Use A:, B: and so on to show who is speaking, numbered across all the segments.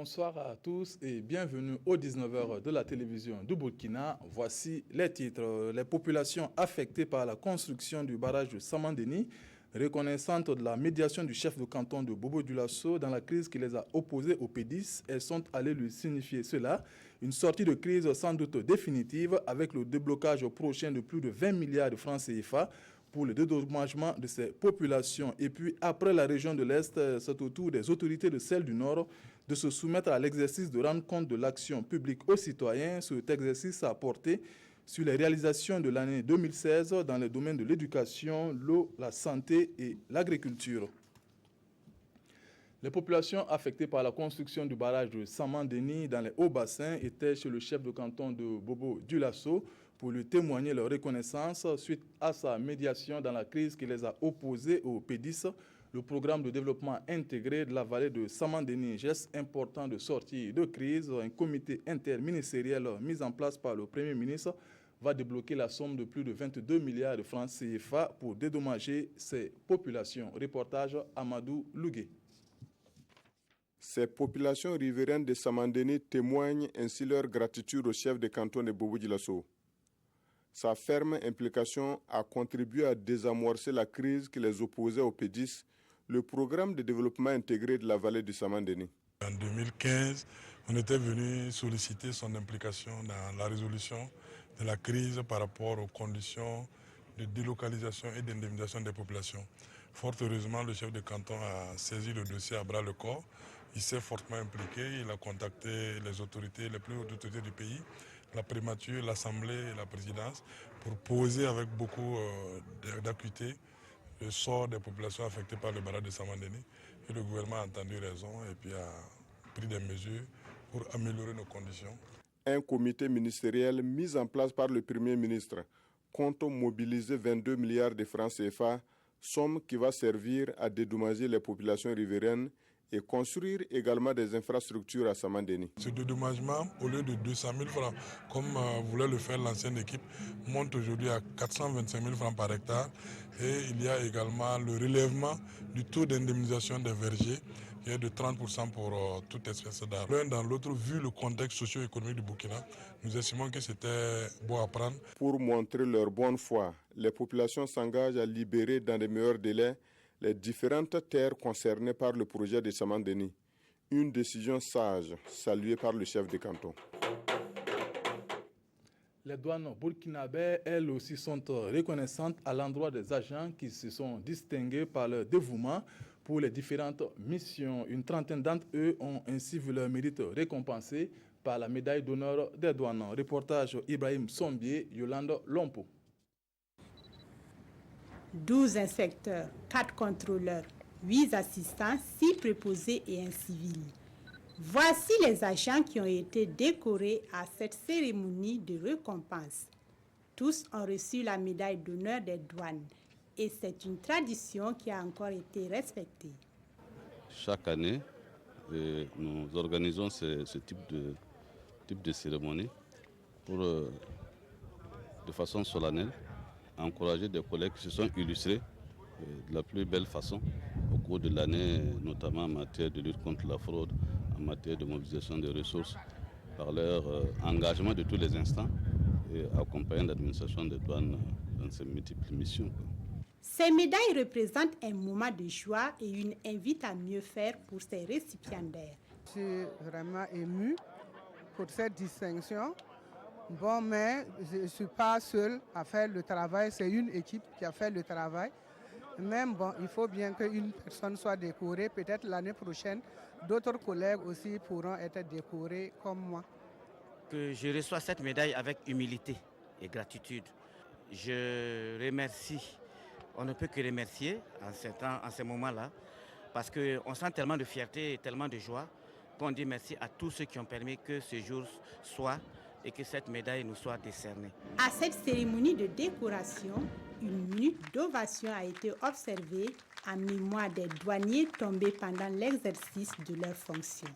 A: Bonsoir à tous et bienvenue aux 19h de la télévision du Burkina. Voici les titres. Les populations affectées par la construction du barrage de Samandeni, reconnaissantes de la médiation du chef de canton de Bobo-Dioulasso dans la crise qui les a opposées au P10, elles sont allées lui signifier cela. Une sortie de crise sans doute définitive avec le déblocage prochain de plus de 20 milliards de francs CFA pour le dédommagement de ces populations. Et puis, après la région de l'Est, c'est au tour des autorités de celle du Nord de se soumettre à l'exercice de rendre compte de l'action publique aux citoyens. Cet exercice a porté sur les réalisations de l'année 2016 dans les domaines de l'éducation, l'eau, la santé et l'agriculture. Les populations affectées par la construction du barrage de Samandeni dans les hauts-bassins étaient chez le chef de canton de Bobo-Dioulasso pour lui témoigner leur reconnaissance suite à sa médiation dans la crise qui les a opposés au P10, le programme de développement intégré de la vallée de Samandeni. Geste important de sortie de crise, un comité interministériel mis en place par le Premier ministre va débloquer la somme de plus de 22 milliards de francs CFA pour dédommager ces populations. Reportage Amadou Lougué.
B: Ces populations riveraines de Samandeni témoignent ainsi leur gratitude au chef de canton de Bobo-Dioulasso. Sa ferme implication a contribué à désamorcer la crise qui les opposait au P10, le programme de développement intégré de la vallée du Samandeni.
C: En 2015, on était venu solliciter son implication dans la résolution de la crise par rapport aux conditions de délocalisation et d'indemnisation des populations. Fort heureusement, le chef de canton a saisi le dossier à bras le corps. Il s'est fortement impliqué, il a contacté les autorités, les plus hautes autorités du pays, la primature, l'Assemblée et la présidence, pour poser avec beaucoup d'acuité le sort des populations affectées par le barrage de Samandeni. Et le gouvernement a entendu raison et puis a pris des mesures pour améliorer nos conditions.
B: Un comité ministériel mis en place par le Premier ministre compte mobiliser 22 milliards de francs CFA, somme qui va servir à dédommager les populations riveraines et construire également des infrastructures à Samandeni.
C: Ce dédommagement, au lieu de 200 000 francs, comme voulait le faire l'ancienne équipe, monte aujourd'hui à 425 000 francs par hectare. Et il y a également le relèvement du taux d'indemnisation des vergers, qui est de 30% pour toute espèce d'arbre. L'un dans l'autre, vu le contexte socio-économique du Burkina, nous estimons que c'était bon à prendre.
B: Pour montrer leur bonne foi, les populations s'engagent à libérer dans les meilleurs délais les différentes terres concernées par le projet de Samandeni. Une décision sage, saluée par le chef de canton.
A: Les douanes burkinabées, elles aussi, sont reconnaissantes à l'endroit des agents qui se sont distingués par leur dévouement pour les différentes missions. Une trentaine d'entre eux ont ainsi vu leur mérite récompensé par la médaille d'honneur des douanes. Reportage Ibrahim Sombier, Yolande Lompo.
D: 12 inspecteurs, 4 contrôleurs, 8 assistants, 6 préposés et un civil. Voici les agents qui ont été décorés à cette cérémonie de récompense. Tous ont reçu la médaille d'honneur des douanes et c'est une tradition qui a encore été respectée.
E: Chaque année, nous organisons ce type de cérémonie pour, de façon solennelle, encourager des collègues qui se sont illustrés de la plus belle façon au cours de l'année, notamment en matière de lutte contre la fraude, en matière de mobilisation des ressources, par leur engagement de tous les instants et accompagner l'administration des douanes dans ses multiples missions.
D: Ces médailles représentent un moment de joie et une invite à mieux faire pour ces récipiendaires.
F: Je suis vraiment émue pour cette distinction. Bon, mais je ne suis pas seule à faire le travail, c'est une équipe qui a fait le travail. Même bon, il faut bien qu'une personne soit décorée. Peut-être l'année prochaine, d'autres collègues aussi pourront être décorés comme moi.
G: Que je reçois cette médaille avec humilité et gratitude. Je remercie, on ne peut que remercier en ces moments-là, parce qu'on sent tellement de fierté et tellement de joie qu'on dit merci à tous ceux qui ont permis que ce jour soit et que cette médaille nous soit décernée.
D: À cette cérémonie de décoration, une minute d'ovation a été observée en mémoire des douaniers tombés pendant l'exercice de leurs fonctions.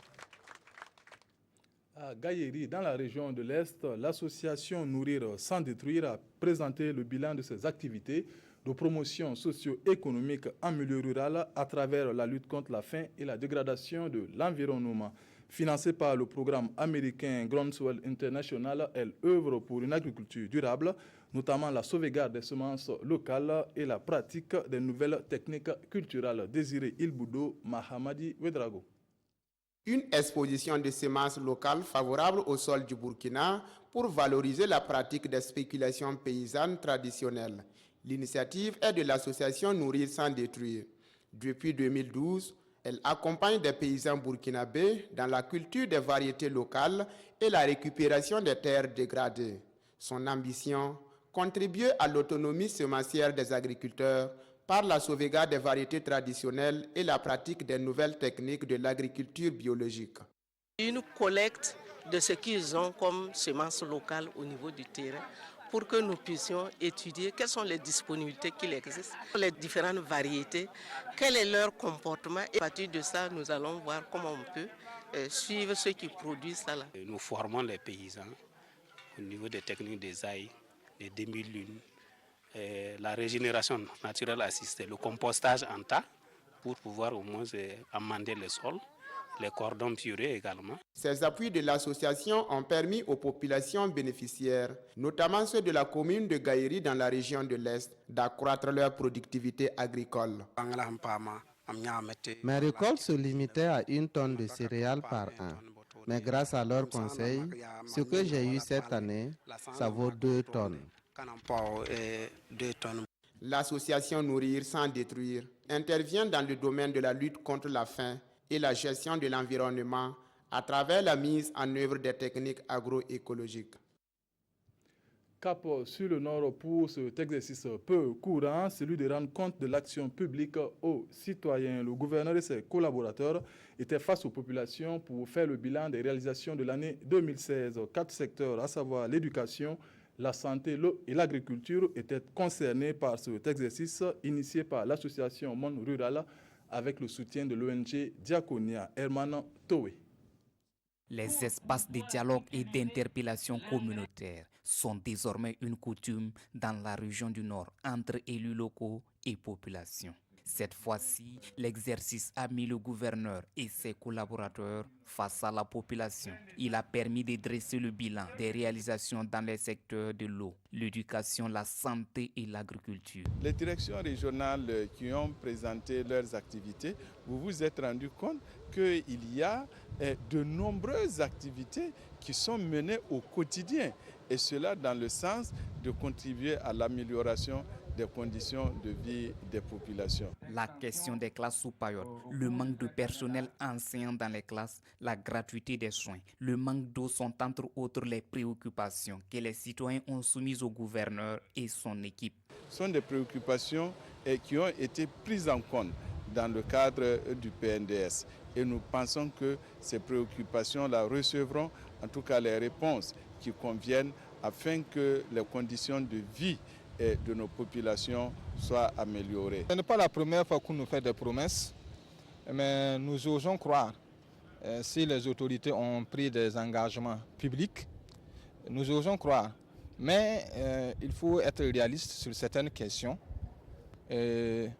A: À Gaïeri, dans la région de l'Est, l'association Nourrir sans détruire a présenté le bilan de ses activités de promotion socio-économique en milieu rural à travers la lutte contre la faim et la dégradation de l'environnement. Financée par le programme américain Groundswell International, elle œuvre pour une agriculture durable, notamment la sauvegarde des semences locales et la pratique des nouvelles techniques culturelles. Désiré Ilboudo, Mahamadi Ouedraogo.
H: Une exposition de semences locales favorable au sol du Burkina pour valoriser la pratique des spéculations paysannes traditionnelles. L'initiative est de l'association Nourrir sans détruire. Depuis 2012, elle accompagne des paysans burkinabés dans la culture des variétés locales et la récupération des terres dégradées. Son ambition, contribuer à l'autonomie semencière des agriculteurs par la sauvegarde des variétés traditionnelles et la pratique des nouvelles techniques de l'agriculture biologique.
I: Une collecte de ce qu'ils ont comme semences locales au niveau du terrain pour que nous puissions étudier quelles sont les disponibilités qu'il existe, les différentes variétés, quel est leur comportement. Et à partir de ça, nous allons voir comment on peut suivre ceux qui produisent ça.
J: Nous formons les paysans au niveau des techniques des ailes, des demi-lunes, la régénération naturelle assistée, le compostage en tas pour pouvoir au moins amender le sol, les cordons purés également.
H: Ces appuis de l'association ont permis aux populations bénéficiaires, notamment ceux de la commune de Gaïri dans la région de l'Est, d'accroître leur productivité agricole.
K: Mes récoltes se limitaient à 1 tonne de céréales par an. Mais grâce à leurs conseils, ce que j'ai eu cette année, ça vaut 2 tonnes.
H: L'association Nourrir sans détruire intervient dans le domaine de la lutte contre la faim et la gestion de l'environnement à travers la mise en œuvre des techniques agroécologiques.
A: Cap sur le nord pour cet exercice peu courant, celui de rendre compte de l'action publique aux citoyens. Le gouverneur et ses collaborateurs étaient face aux populations pour faire le bilan des réalisations de l'année 2016. 4 secteurs, à savoir l'éducation, la santé, l'eau et l'agriculture, étaient concernés par cet exercice initié par l'association Monde Rural avec le soutien de l'ONG Diaconia. Herman Towe.
L: Les espaces de dialogue et d'interpellation communautaire sont désormais une coutume dans la région du Nord entre élus locaux et population. Cette fois-ci, l'exercice a mis le gouverneur et ses collaborateurs face à la population. Il a permis de dresser le bilan des réalisations dans les secteurs de l'eau, l'éducation, la santé et l'agriculture.
M: Les directions régionales qui ont présenté leurs activités, vous vous êtes rendu compte qu'il y a de nombreuses activités qui sont menées au quotidien, et cela dans le sens de contribuer à l'amélioration des conditions de vie des populations.
L: La question des classes sous paillotes, le manque de personnel enseignant dans les classes, la gratuité des soins, le manque d'eau sont entre autres les préoccupations que les citoyens ont soumises au gouverneur et son équipe.
M: Ce sont des préoccupations qui ont été prises en compte dans le cadre du PNDS. Et nous pensons que ces préoccupations-là recevront en tout cas les réponses qui conviennent afin que les conditions de vie de nos populations soient améliorées.
N: Ce n'est pas la première fois qu'on nous fait des promesses, mais nous osons croire, si les autorités ont pris des engagements publics, nous osons croire. Mais il faut être réaliste sur certaines questions et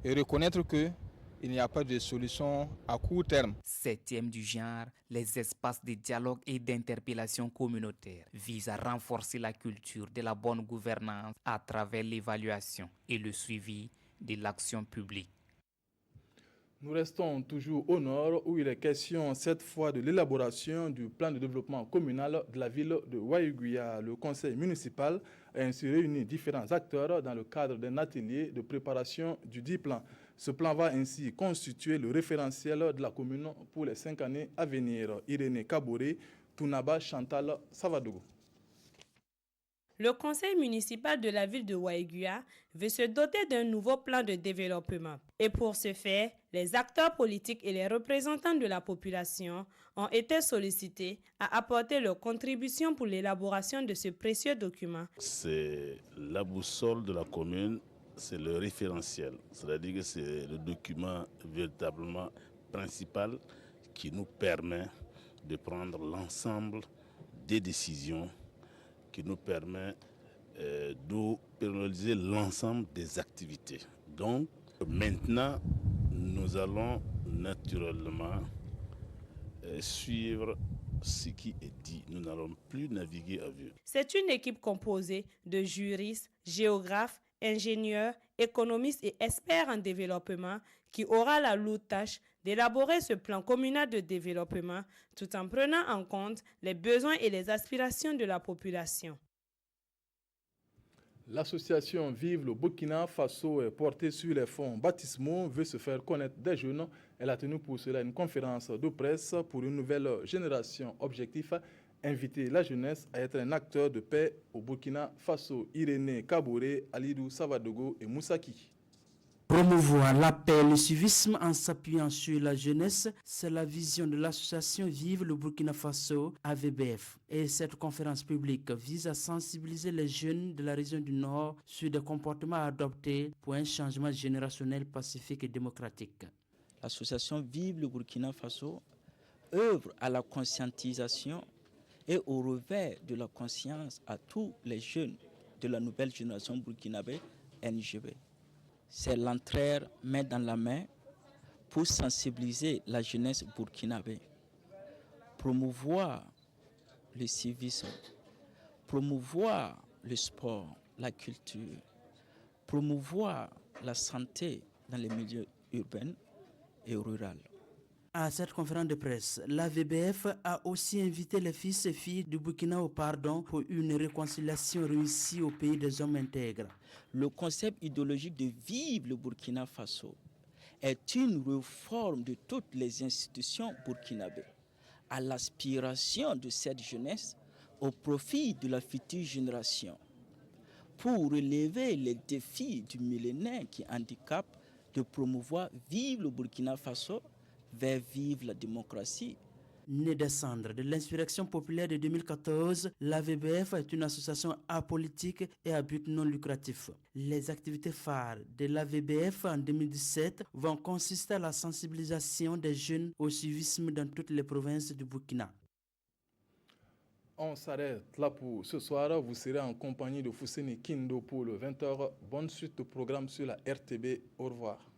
N: reconnaître qu'il n'y a pas de solution à court terme.
L: 7e du genre, les espaces de dialogue et d'interpellation communautaire visent à renforcer la culture de la bonne gouvernance à travers l'évaluation et le suivi de l'action publique.
A: Nous restons toujours au nord où il est question cette fois de l'élaboration du plan de développement communal de la ville de Waiguia. Le conseil municipal a ainsi réuni différents acteurs dans le cadre d'un atelier de préparation du dit plan. Ce plan va ainsi constituer le référentiel de la commune pour les 5 années à venir. Irénée Kaboré, Tounaba, Chantal Savadogo.
O: Le conseil municipal de la ville de Waiguia veut se doter d'un nouveau plan de développement. Et pour ce faire, les acteurs politiques et les représentants de la population ont été sollicités à apporter leur contribution pour l'élaboration de ce précieux document.
P: C'est la boussole de la commune, c'est le référentiel. C'est-à-dire que c'est le document véritablement principal qui nous permet de prendre l'ensemble des décisions, qui nous permet de pérenniser l'ensemble des activités. Donc maintenant, nous allons naturellement suivre ce qui est dit. Nous n'allons plus naviguer à vue.
O: C'est une équipe composée de juristes, géographes, ingénieurs, économistes et experts en développement qui aura la lourde tâche d'élaborer ce plan communal de développement tout en prenant en compte les besoins et les aspirations de la population.
A: L'association Vive le Burkina Faso est portée sur les fonds baptismaux, veut se faire connaître des jeunes. Elle a tenu pour cela une conférence de presse pour une nouvelle génération. Objectif, inviter la jeunesse à être un acteur de paix au Burkina Faso. Irénée Kabouré, Alidou Savadogo et Moussaki.
Q: Promouvoir la paix et le civisme en s'appuyant sur la jeunesse, c'est la vision de l'association Vive le Burkina Faso, AVBF. Et cette conférence publique vise à sensibiliser les jeunes de la région du Nord sur des comportements à adopter pour un changement générationnel pacifique et démocratique.
R: L'association Vive le Burkina Faso œuvre à la conscientisation et au réveil de la conscience à tous les jeunes de la nouvelle génération burkinabé NGB. C'est l'entrée main dans la main pour sensibiliser la jeunesse burkinabé, promouvoir le civisme, promouvoir le sport, la culture, promouvoir la santé dans les milieux urbains et ruraux.
Q: À cette conférence de presse, l'AVBF a aussi invité les fils et filles du Burkina au pardon pour une réconciliation réussie au pays des hommes intègres.
R: Le concept idéologique de Vive le Burkina Faso est une réforme de toutes les institutions burkinabées à l'aspiration de cette jeunesse au profit de la future génération pour relever les défis du millénaire qui handicapent de promouvoir Vive le Burkina Faso vers Vive la démocratie.
Q: Née des cendres de l'insurrection populaire de 2014, l'AVBF est une association apolitique et à but non lucratif. Les activités phares de l'AVBF en 2017 vont consister à la sensibilisation des jeunes au civisme dans toutes les provinces du Burkina.
A: On s'arrête là pour ce soir. Vous serez en compagnie de Fousseni Kindo pour le 20h. Bonne suite de programme sur la RTB. Au revoir.